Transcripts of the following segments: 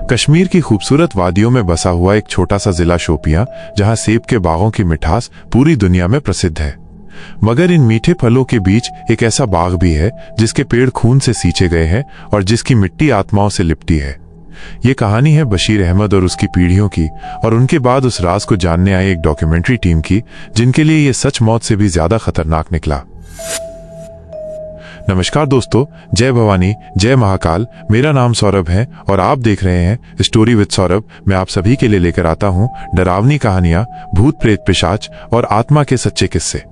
कश्मीर की खूबसूरत वादियों में बसा हुआ एक छोटा सा जिला शोपियां, जहां सेब के बागों की मिठास पूरी दुनिया में प्रसिद्ध है। मगर इन मीठे फलों के बीच एक ऐसा बाग भी है जिसके पेड़ खून से सींचे गए हैं और जिसकी मिट्टी आत्माओं से लिपटी है। ये कहानी है बशीर अहमद और उसकी पीढ़ियों की, और उनके बाद उस राज को जानने आई एक डॉक्यूमेंट्री टीम की, जिनके लिए ये सच मौत से भी ज्यादा खतरनाक निकला। नमस्कार दोस्तों, जय भवानी, जय महाकाल। मेरा नाम सौरभ है और आप देख रहे हैं स्टोरी विद सौरभ। मैं आप सभी के लिए लेकर आता हूं डरावनी कहानियां, भूत प्रेत पिशाच और आत्मा के सच्चे किस्से।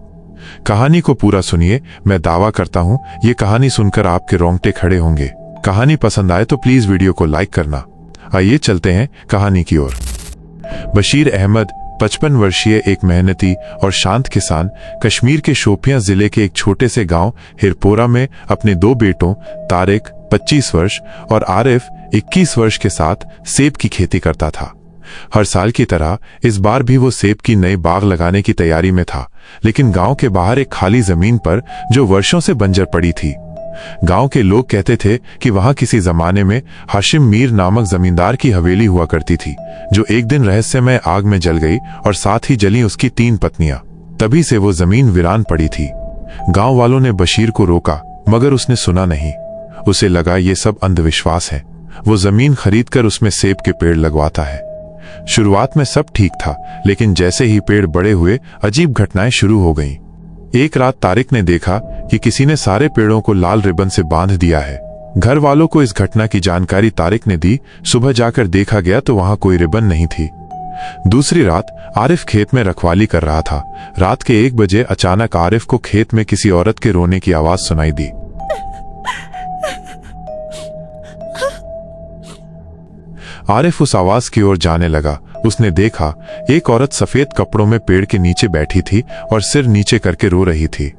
कहानी को पूरा सुनिए। मैं दावा करता हूं ये कहानी सुनकर आपके रोंगटे खड़े होंगे। कहानी पसंद आए तो प्लीज वीडियो को लाइक करना। आइए चलते हैं कहानी की ओर। बशीर अहमद 55 वर्षीय एक मेहनती और शांत किसान कश्मीर के शोपियां जिले के एक छोटे से गांव हिरपोरा में अपने दो बेटों तारिक 25 वर्ष और आरिफ 21 वर्ष के साथ सेब की खेती करता था। हर साल की तरह इस बार भी वो सेब की नई बाग लगाने की तैयारी में था, लेकिन गांव के बाहर एक खाली जमीन पर जो वर्षों से बंजर पड़ी थी। गांव के लोग कहते थे कि वहां किसी जमाने में हाशिम मीर नामक जमींदार की हवेली हुआ करती थी, जो एक दिन रहस्यमय आग में जल गई और साथ ही जली उसकी 3 पत्नियां। तभी से वो जमीन वीरान पड़ी थी। गांव वालों ने बशीर को रोका, मगर उसने सुना नहीं। उसे लगा ये सब अंधविश्वास है। वो जमीन खरीदकर उसमें सेब के पेड़ लगवाता है। शुरुआत में सब ठीक था, लेकिन जैसे ही पेड़ बड़े हुए अजीब घटनाएं शुरू हो गईं। एक रात तारिक ने देखा कि किसी ने सारे पेड़ों को लाल रिबन से बांध दिया है। घर वालों को इस घटना की जानकारी तारिक ने दी। सुबह जाकर देखा गया तो वहां कोई रिबन नहीं थी। दूसरी रात आरिफ खेत में रखवाली कर रहा था। रात के 1 बजे अचानक आरिफ को खेत में किसी औरत के रोने की आवाज सुनाई दी। आरिफ उस आवाज की ओर जाने लगा। उसने देखा एक औरत सफेद कपड़ों में पेड़ के नीचे बैठी थी और सिर नीचे करके रो रही थी।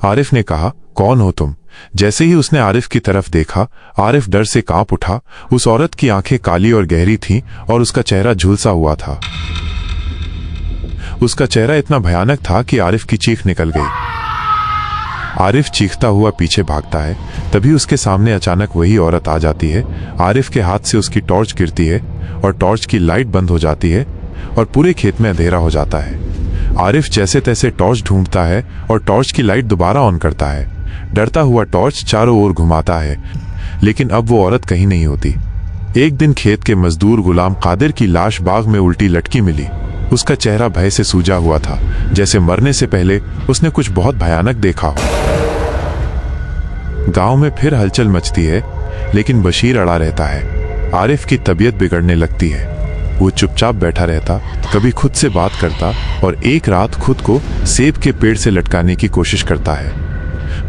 आरिफ ने कहा, कौन हो तुम? जैसे ही उसने आरिफ की तरफ देखा, आरिफ डर से कांप उठा। उस औरत की आंखें काली और गहरी थीं और उसका चेहरा झुलसा हुआ था। उसका चेहरा इतना भयानक था कि आरिफ की चीख निकल गई। आरिफ चीखता हुआ पीछे भागता है। तभी उसके सामने अचानक वही औरत आ जाती है। आरिफ के हाथ से उसकी टॉर्च गिरती है और टॉर्च की लाइट बंद हो जाती है और पूरे खेत में अंधेरा हो जाता है। आरिफ जैसे तैसे टॉर्च ढूंढता है और टॉर्च की लाइट दोबारा ऑन करता है। डरता हुआ टॉर्च चारों ओर घुमाता है, लेकिन अब वो औरत कहीं नहीं होती। एक दिन खेत के मजदूर गुलाम कादिर की लाश बाग में उल्टी लटकी मिली। उसका चेहरा भय से सूजा हुआ था, जैसे मरने से पहले उसने कुछ बहुत भयानक देखा हो। गांव में फिर हलचल मचती है, लेकिन बशीर अड़ा रहता है। आरिफ की तबीयत बिगड़ने लगती है। वो चुपचाप बैठा रहता, कभी खुद से बात करता और एक रात खुद को सेब के पेड़ से लटकाने की कोशिश करता है।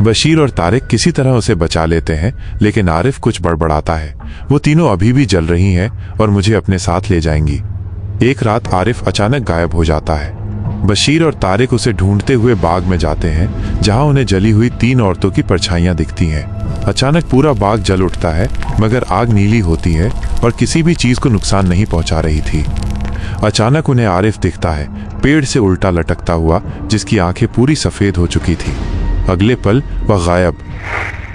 बशीर और तारिक किसी तरह उसे बचा लेते हैं, लेकिन आरिफ कुछ बड़बड़ाता है। वो तीनों अभी भी जल रही हैं और मुझे अपने साथ ले जाएंगी। एक रात आरिफ अचानक गायब हो जाता है। बशीर और तारिक उसे ढूंढते हुए बाग में जाते हैं, जहां उन्हें जली हुई 3 औरतों की परछाइयां दिखती हैं। अचानक पूरा बाग जल उठता है, मगर आग नीली होती है और किसी भी चीज को नुकसान नहीं पहुंचा रही थी। अचानक उन्हें आरिफ दिखता है, पेड़ से उल्टा लटकता हुआ, जिसकी आंखें पूरी सफेद हो चुकी थी। अगले पल वह गायब।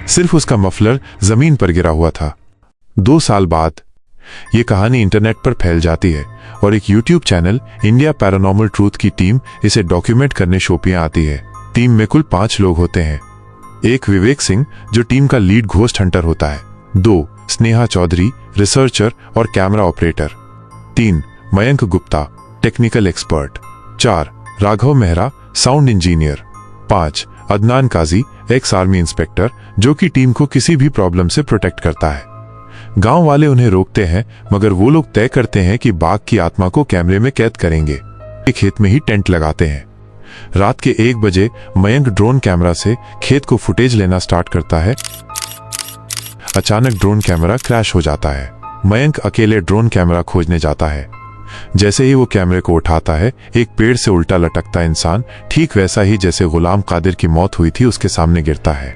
सिर्फ उसका मफलर जमीन पर गिरा हुआ था। 2 साल बाद ये कहानी इंटरनेट पर फैल जाती है और एक YouTube channel India paranormal truth की टीम इसे डॉक्यूमेंट करने शोपियां आती है। टीम में कुल 5 लोग होते हैं। 1 विवेक सिंह, जो टीम का लीड घोस्ट हंटर होता है। 2 स्नेहा चौधरी, रिसर्चर और camera operator. 3 Mayank Gupta, technical expert. 4 Raghav Mehra, sound engineer. 5 Adnan Qazi, ex army inspector, जो कि टीम को किसी भी प्रॉब्लम से प्रोटेक्ट करता है। गांव वाले उन्हें रोकते हैं, मगर वो लोग तय करते हैं कि बाघ की आत्मा को कैमरे में कैद करेंगे। एक खेत में ही टेंट लगाते हैं। रात के 1 बजे मयंक ड्रोन कैमरा से खेत को फुटेज लेना स्टार्ट करता है। अचानक ड्रोन कैमरा क्रैश हो जाता है। मयंक अकेले ड्रोन कैमरा खोजने जाता है। जैसे ही वो कैमरे को उठाता है, एक पेड़ से उल्टा लटकता इंसान, ठीक वैसा ही जैसे गुलाम कादिर की मौत हुई थी, उसके सामने गिरता है।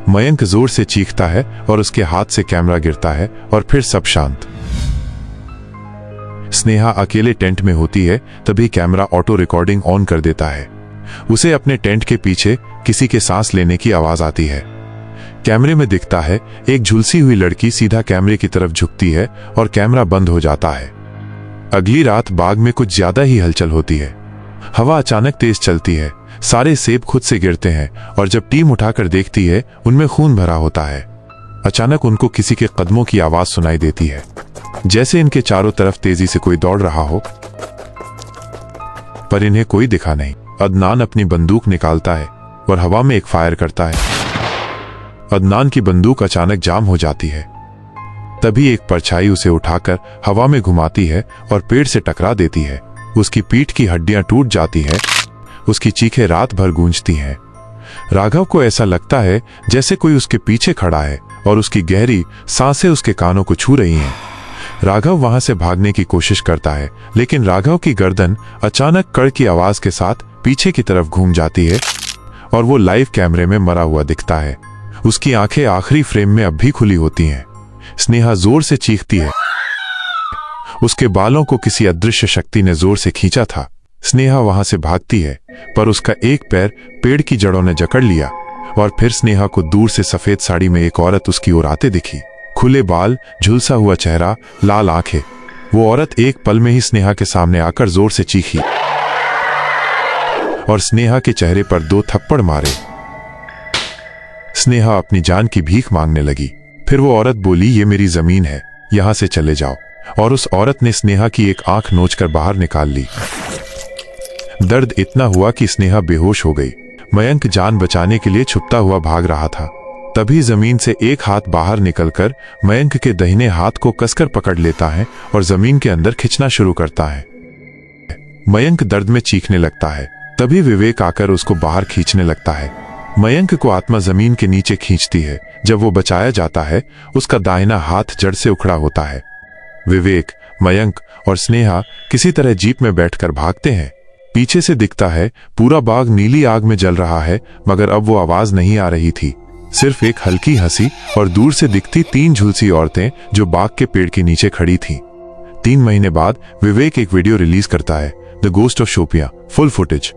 मयंक जोर से चीखता है और उसके हाथ से कैमरा गिरता है और फिर सब शांत। स्नेहा अकेले टेंट में होती है, तभी कैमरा ऑटो रिकॉर्डिंग ऑन कर देता है। उसे अपने टेंट के पीछे किसी के सांस लेने की आवाज आती है। कैमरे में दिखता है एक झुलसी हुई लड़की सीधा कैमरे की तरफ झुकती है और कैमरा बंद हो जाता है। अगली रात बाग में कुछ ज्यादा ही हलचल होती है। हवा अचानक तेज चलती है, सारे सेब खुद से गिरते हैं और जब टीम उठाकर देखती है उनमें खून भरा होता है। अचानक उनको किसी के कदमों की आवाज सुनाई देती है, जैसे इनके चारों तरफ तेजी से कोई दौड़ रहा हो, पर इन्हें कोई दिखा नहीं। अदनान अपनी बंदूक निकालता है और हवा में एक फायर करता है। अदनान की बंदूक अचानक जाम हो जाती है। तभी एक परछाई उसे उठाकर हवा में घुमाती है और पेड़ से टकरा देती है। उसकी पीठ की हड्डियां टूट जाती है। उसकी चीखें रात भर गूंजती हैं। राघव को ऐसा लगता है जैसे कोई उसके पीछे खड़ा है और उसकी गहरी सांसें उसके कानों को छू रही हैं। राघव वहां से भागने की कोशिश करता है, लेकिन राघव की गर्दन अचानक कड़ की आवाज के साथ पीछे की तरफ घूम जाती है और वो लाइव कैमरे में मरा हुआ दिखता है। उसकी आंखें आखिरी फ्रेम में अब भी खुली होती हैं। स्नेहा जोर से चीखती है। उसके बालों को किसी अदृश्य शक्ति ने जोर से खींचा था। स्नेहा वहां से भागती है, पर उसका एक पैर पेड़ की जड़ों ने जकड़ लिया और फिर स्नेहा को दूर से सफेद साड़ी में एक औरत उसकी ओर आते दिखी। खुले बाल, झुलसा हुआ चेहरा, लाल आंखें। वो औरत एक पल में ही स्नेहा के सामने आकर जोर से चीखी और स्नेहा के चेहरे पर 2 थप्पड़ मारे। स्नेहा अपनी जान की भीख मांगने लगी। फिर वो औरत बोली, ये मेरी जमीन है, यहां से चले जाओ। और उस औरत ने स्नेहा की एक आंख नोचकर बाहर निकाल ली। दर्द इतना हुआ कि स्नेहा बेहोश हो गई। मयंक जान बचाने के लिए छुपता हुआ भाग रहा था। तभी जमीन से एक हाथ बाहर निकलकर मयंक के दाहिने हाथ को कसकर पकड़ लेता है और जमीन के अंदर खींचना शुरू करता है। मयंक दर्द में चीखने लगता है। तभी विवेक आकर उसको बाहर खींचने लगता है। मयंक को आत्मा जमीन के नीचे खींचती है। जब वो बचाया जाता है, उसका दाहिना हाथ जड़ से उखड़ा होता है। विवेक, मयंक और स्नेहा किसी तरह जीप में बैठकर भागते हैं। पीछे से दिखता है पूरा बाग नीली आग में जल रहा है, मगर अब वो आवाज नहीं आ रही थी। सिर्फ एक हल्की हंसी और दूर से दिखती 3 झुलसी औरतें जो बाग के पेड़ के नीचे खड़ी थीं। 3 महीने बाद विवेक एक वीडियो रिलीज करता है, the ghost of Shopian, full footage.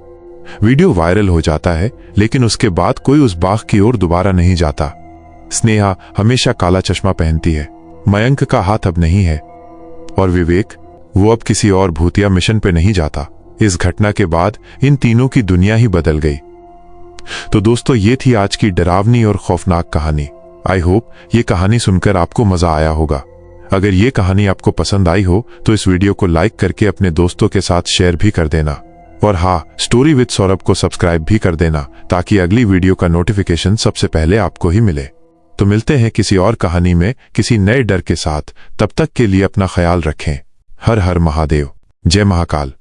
Video viral हो जाता है, लेकिन उसके बाद कोई उस बाग की ओर दोबारा नहीं जाता। स्नेहा हमेशा काला चश्मा पहनती है। मयंक का हाथ अब नहीं है और विवेक, वो अब किसी और भूतिया मिशन पे नहीं जाता। इस घटना के बाद इन तीनों की दुनिया ही बदल गई। तो दोस्तों, ये थी आज की डरावनी और खौफनाक कहानी। आई होप ये कहानी सुनकर आपको मजा आया होगा। अगर ये कहानी आपको पसंद आई हो तो इस वीडियो को लाइक करके अपने दोस्तों के साथ शेयर भी कर देना। और हाँ, स्टोरी विद सौरभ को सब्सक्राइब भी कर देना, ताकि अगली वीडियो का नोटिफिकेशन सबसे पहले आपको ही मिले। तो मिलते हैं किसी और कहानी में किसी नए डर के साथ। तब तक के लिए अपना ख्याल रखें। हर हर महादेव। जय महाकाल।